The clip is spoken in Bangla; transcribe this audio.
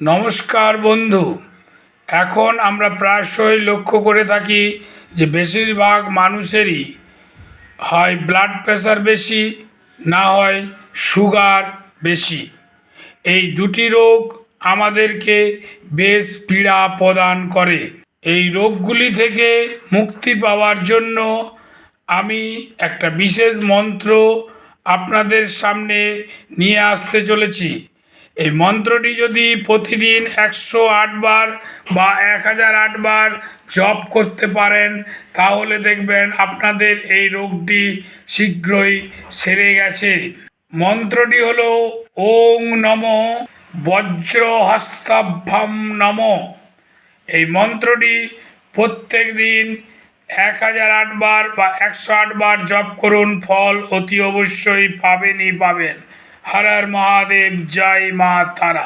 নমস্কার বন্ধু। এখন আমরা প্রায়শই লক্ষ্য করে থাকি যে বেশিরভাগ মানুষেরই হয় ব্লাড প্রেশার বেশি, না হয় সুগার বেশি। এই দুটি রোগ আমাদেরকে বেশ পীড়া প্রদান করে। এই রোগগুলি থেকে মুক্তি পাওয়ার জন্য আমি একটা বিশেষ মন্ত্র আপনাদের সামনে নিয়ে আসতে চলেছি। এই মন্ত্রটি যদি প্রতিদিন 108 বার বা 1008 বার জপ করতে পারেন, তাহলে দেখবেন আপনাদের এই রোগটি শীঘ্রই সেরে গেছে। মন্ত্রটি হলো ওং নমো বজ্রহস্তাভ্যাম নমঃ। এই মন্ত্রটি প্রত্যেক দিন 1008 বার বা 108 বার জপ করুন, ফল অতি অবশ্যই পাবেনই পাবেন। হর হর মহাদেব, জয় মা তারা।